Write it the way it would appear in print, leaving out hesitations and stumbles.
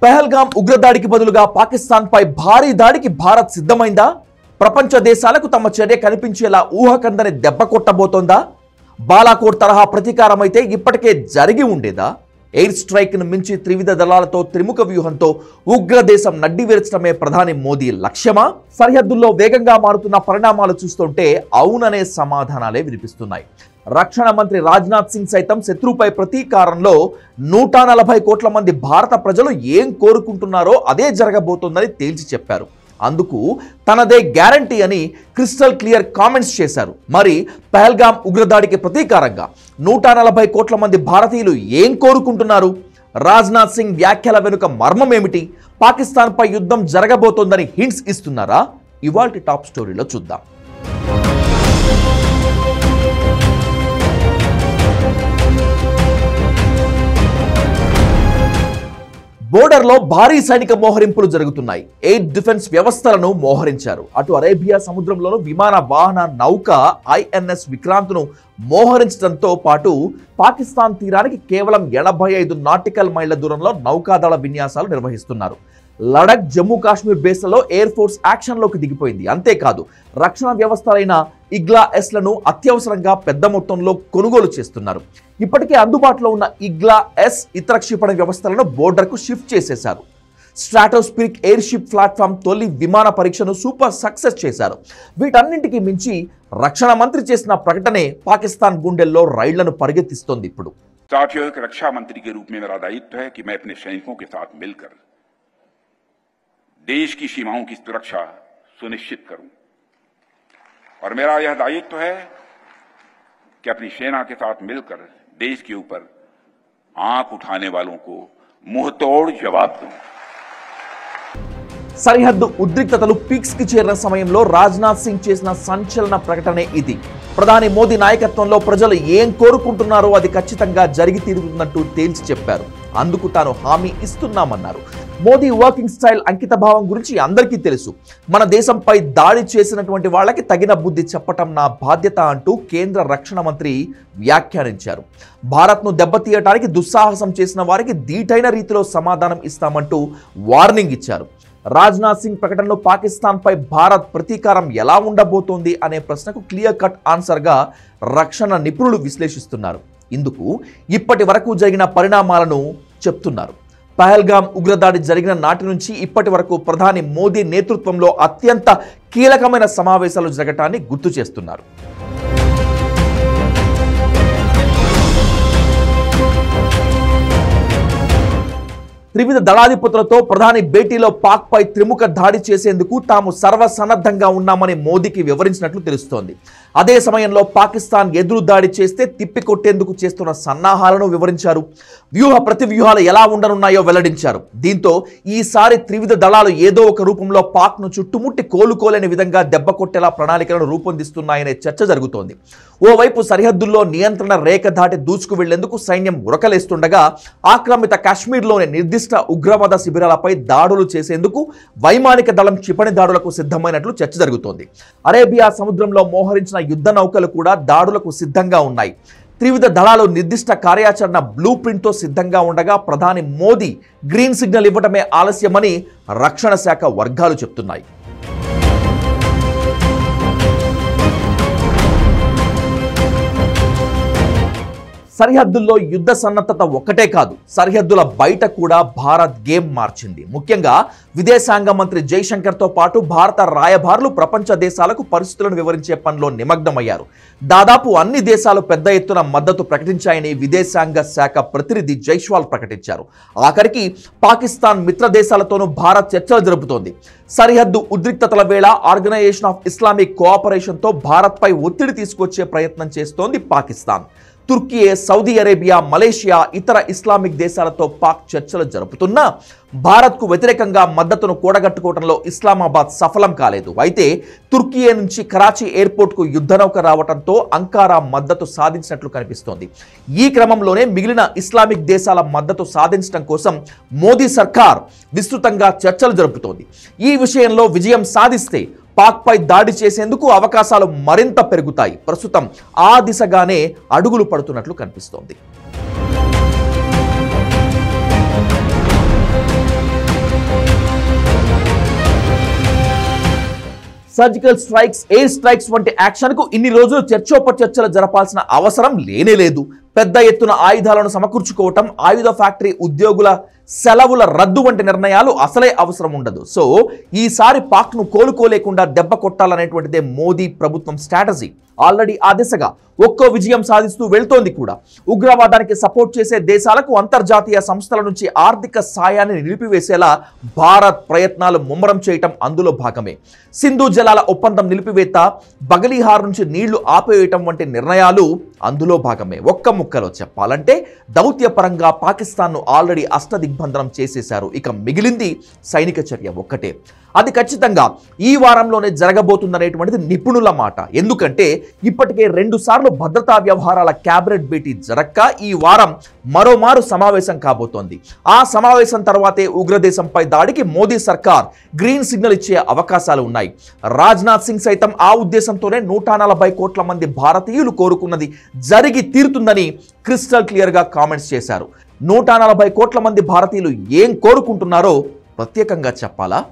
పహల్గామ్ ఉగ్రదాడికి బదులుగా పాకిస్తాన్పై భారీ దాడికి భారత్ సిద్ధమైందా? ప్రపంచ దేశాలకు తమ చర్య కనిపించేలా ఊహకందని దెబ్బ కొట్టబోతోందా? బాలాకోట్ తరహా ప్రతీకారమైతే ఇప్పటికే జరిగి ఉండేదా? ఎయిర్ స్ట్రైక్ను మించి త్రివిధ దళాలతో త్రిముఖ వ్యూహంతో ఉగ్రదేశం నడ్డివేర్చడమే ప్రధాని మోదీ లక్ష్యమా? సరిహద్దుల్లో వేగంగా మారుతున్న పరిణామాలు చూస్తుంటే అవుననే సమాధానాలే వినిపిస్తున్నాయి. రక్షణ మంత్రి రాజ్నాథ్ సింగ్ సైతం శత్రువుపై ప్రతీకారంలో 140 కోట్ల మంది భారత ప్రజలు ఏం కోరుకుంటున్నారో అదే జరగబోతోందని తేల్చి చెప్పారు. అందుకు తనదే గ్యారంటీ అని క్రిస్టల్ క్లియర్ కామెంట్స్ చేశారు. మరి పహల్గామ్ ఉగ్రదాడికి ప్రతీకారంగా 140 కోట్ల మంది భారతీయులు ఏం కోరుకుంటున్నారు? రాజ్నాథ్ సింగ్ వ్యాఖ్యల వెనుక మర్మం ఏమిటి? పాకిస్తాన్పై యుద్ధం జరగబోతోందని హింట్స్ ఇస్తున్నారా? ఇవాల్టి టాప్ స్టోరీలో చూద్దాం. బోర్డర్లో భారీ సైనిక మోహరింపులు జరుగుతున్నాయి. ఎయిర్ డిఫెన్స్ వ్యవస్థలను మోహరించారు. అటు అరేబియా సముద్రంలోనూ విమాన వాహన నౌక ఐఎన్ఎస్ విక్రాంత్ను మోహరించడంతో పాటు పాకిస్తాన్ తీరానికి కేవలం 85 నాటికల్ మైళ్ల దూరంలో నౌకాదళ విన్యాసాలు నిర్వహిస్తున్నారు. లడక్, జమ్మూ కాశ్మీర్ బేస్లలో ఎయిర్ ఫోర్స్ యాక్షన్లోకి దిగిపోయింది. అంతేకాదు రక్షణ వ్యవస్థలైన ఇగ్లా-ఎస్లను అత్యవసరంగా పెద్ద మొత్తంలో కొనుగోలు చేస్తున్నారు. ఇప్పటికే అందుబాటులో ఉన్న ఇగ్లా-ఎస్ ఇతర క్షిపణి వ్యవస్థలను బోర్డర్కు షిఫ్ట్ చేసేశారు. స్ట్రాటోస్పిరిక్ ఎయిర్ షిప్ ప్లాట్ఫామ్ తొలి విమాన పరీక్షను సూపర్ సక్సెస్ చేశారు. వీటన్నింటికి మించి రక్షణ మంత్రి చేసిన ప్రకటనే పాకిస్తాన్ గుండెల్లో రైళ్లను పరిగెత్తిస్తోంది. ఇప్పుడు साथियों, एक रक्षा मंत्री के रूप में मेरा दायित्व है कि मैं अपने सैनिकों के साथ मिलकर देश की सीमाओं की सुरक्षा सुनिश्चित करूं और मेरा यह दायित्व है कि अपनी सेना के साथ मिलकर देश के ऊपर आंख उठाने वालों को मुंहतोड़ जवाब दूं. సరిహద్దు ఉద్రిక్తతలు పీక్స్ కి చేరిన సమయంలో రాజ్నాథ్ సింగ్ చేసిన సంచలన ప్రకటనే ఇది. ప్రధాని మోదీ నాయకత్వంలో ప్రజలు ఏం కోరుకుంటున్నారో అది ఖచ్చితంగా జరిగి తీరుతుందంటూ తేల్చి చెప్పారు. అందుకు తాను హామీ ఇస్తున్నామన్నారు. మోదీ వర్కింగ్ స్టైల్, అంకిత భావం గురించి అందరికీ తెలుసు. మన దేశంపై దాడి చేసినటువంటి వాళ్ళకి తగిన బుద్ధి చెప్పటం నా బాధ్యత అంటూ కేంద్ర రక్షణ మంత్రి వ్యాఖ్యానించారు. భారత్ను దెబ్బతీయటానికి దుస్సాహసం చేసిన వారికి ధీటైన రీతిలో సమాధానం ఇస్తామంటూ వార్నింగ్ ఇచ్చారు. రాజ్నాథ్ సింగ్ ప్రకటనలో పాకిస్తాన్పై భారత్ ప్రతీకారం ఎలా ఉండబోతోంది అనే ప్రశ్నకు క్లియర్ కట్ ఆన్సర్గా రక్షణ నిపుణులు విశ్లేషిస్తున్నారు. ఇందుకు ఇప్పటి వరకు జరిగిన పరిణామాలను చెప్తున్నారు. పహల్గామ్ ఉగ్రదాడి జరిగిన నాటి నుంచి ఇప్పటి వరకు ప్రధాని మోదీ నేతృత్వంలో అత్యంత కీలకమైన సమావేశాలు జరగటాన్ని గుర్తు చేస్తున్నారు. త్రివిధ దళాధిపతులతో ప్రధాని భేటీలో పాక్ పై త్రిముఖ దాడి చేసేందుకు తాము సర్వసన్నద్ధంగా ఉన్నామని మోదీకి వివరించినట్లు తెలుస్తోంది. అదే సమయంలో పాకిస్తాన్ ఎదురు దాడి చేస్తే తిప్పికొట్టేందుకు చేస్తున్న సన్నాహాలను వివరించారు. వ్యూహ ప్రతివ్యూహాలు ఎలా ఉండనున్నాయో వెల్లడించారు. దీంతో ఈసారి త్రివిధ దళాలు ఏదో ఒక రూపంలో పాక్ను చుట్టుముట్టి కోలుకోలేని విధంగా దెబ్బ కొట్టేలా ప్రణాళికలను రూపొందిస్తున్నాయనే చర్చ జరుగుతోంది. ఓవైపు సరిహద్దుల్లో నియంత్రణ రేఖ దాటి దూసుకు వెళ్లేందుకు సైన్యం ఉరకలేస్తుండగా ఆక్రమిత కాశ్మీర్లోని నిర్దిష్ట ఉగ్రవాద శిబిరాలపై దాడులు చేసేందుకు వైమానిక దళం క్షిపణి దాడులకు సిద్ధమైనట్లు చర్చ జరుగుతోంది. అరేబియా సముద్రంలో మోహరించిన యుద్ధ నౌకలు కూడా దాడులకు సిద్ధంగా ఉన్నాయి. త్రివిధ దళాలు నిర్దిష్ట కార్యాచరణ బ్లూ ప్రింట్తో సిద్ధంగా ఉండగా ప్రధాని మోదీ గ్రీన్ సిగ్నల్ ఇవ్వటమే ఆలస్యమని రక్షణ శాఖ వర్గాలు చెప్తున్నాయి. సరిహద్దుల్లో యుద్ధ సన్నద్ధత ఒక్కటే కాదు, సరిహద్దుల బయట కూడా భారత్ గేమ్ మార్చింది. ముఖ్యంగా విదేశాంగ మంత్రి జైశంకర్తో పాటు భారత రాయబారులు ప్రపంచ దేశాలకు పరిస్థితులను వివరించే పనిలో నిమగ్నమయ్యారు. దాదాపు అన్ని దేశాలు పెద్ద ఎత్తున మద్దతు ప్రకటించాయని విదేశాంగ శాఖ ప్రతినిధి జైస్వాల్ ప్రకటించారు. ఆఖరికి పాకిస్తాన్ మిత్ర దేశాలతోనూ భారత్ చర్చలు జరుపుతోంది. సరిహద్దు ఉద్రిక్తతల వేళ ఆర్గనైజేషన్ ఆఫ్ ఇస్లామిక్ కోఆపరేషన్తో భారత్పై ఒత్తిడి తీసుకొచ్చే ప్రయత్నం చేస్తోంది పాకిస్తాన్. తుర్కీ, సౌదీ అరేబియా, మలేషియా, ఇతర ఇస్లామిక్ దేశాలతో పాక్ చర్చలు జరుపుతున్నా భారత్కు వ్యతిరేకంగా మద్దతును కూడగట్టుకోవడంలో ఇస్లామాబాద్ సఫలం కాలేదు. అయితే తుర్కీ నుంచి కరాచీ ఎయిర్పోర్ట్కు యుద్ధనౌక రావడంతో అంకారా మద్దతు సాధించినట్లు కనిపిస్తోంది. ఈ క్రమంలోనే మిగిలిన ఇస్లామిక్ దేశాల మద్దతు సాధించడం కోసం మోదీ సర్కార్ విస్తృతంగా చర్చలు జరుపుతోంది. ఈ విషయంలో విజయం సాధిస్తే పాక్ పై దాడి చేసేందుకు అవకాశాలు మరింత పెరుగుతాయి. ప్రస్తుతం ఆ దిశగానే అడుగులు పడుతున్నట్లు కనిపిస్తోంది. సర్జికల్ స్ట్రైక్స్, ఎయిర్ స్ట్రైక్స్ వంటి యాక్షన్ కు ఇన్ని రోజులు చర్చోపచర్చలు జరపాల్సిన అవసరం లేనే లేదు. పెద్ద ఎత్తున ఆయుధాలను సమకూర్చుకోవటం, ఆయుధ ఫ్యాక్టరీ ఉద్యోగుల సెలవుల రద్దు వంటి నిర్ణయాలు అసలే అవసరం ఉండదు. సో ఈసారి పాక్ను కోలుకోలేకుండా దెబ్బ కొట్టాలనేటువంటిదే మోదీ ప్రభుత్వం స్ట్రాటజీ. ఆల్రెడీ ఆ దిశగా ఒక్కో విజయం సాధిస్తూ వెళ్తోంది కూడా. ఉగ్రవాదానికి సపోర్ట్ చేసే దేశాలకు అంతర్జాతీయ సంస్థల నుంచి ఆర్థిక సాయాన్ని నిలిపివేసేలా భారత్ ప్రయత్నాలు ముమ్మరం చేయటం అందులో భాగమే. సింధు జలాల ఒప్పందం నిలిపివేత, బగలీహార్ నుంచి నీళ్లు ఆపేయటం వంటి నిర్ణయాలు అందులో భాగమే. ఒక్క ముక్కలో చెప్పాలంటే దౌత్యపరంగా పాకిస్తాన్ను ఆల్రెడీ అష్టదిగ్బంధనం చేసేశారు. ఇక మిగిలింది సైనిక చర్య ఒక్కటే. అది ఖచ్చితంగా ఈ వారంలోనే జరగబోతుందనేటువంటిది నిపుణుల మాట. ఎందుకంటే ఇప్పటికే 2 సార్లు భద్రతా వ్యవహారాల క్యాబినెట్ భేటీ జరక్క ఈ వారం మరోమారు సమావేశం కాబోతోంది. ఆ సమావేశం తర్వాతే ఉగ్రదేశంపై దాడికి మోదీ సర్కార్ గ్రీన్ సిగ్నల్ ఇచ్చే అవకాశాలు ఉన్నాయి. రాజ్నాథ్ సింగ్ సైతం ఆ ఉద్దేశంతోనే 140 కోట్ల మంది భారతీయులు కోరుకున్నది జరిగి తీరుతుందని క్రిస్టల్ క్లియర్గా కామెంట్స్ చేశారు. 140 కోట్ల మంది భారతీయులు ఏం కోరుకుంటున్నారో ప్రత్యేకంగా చెప్పాలా?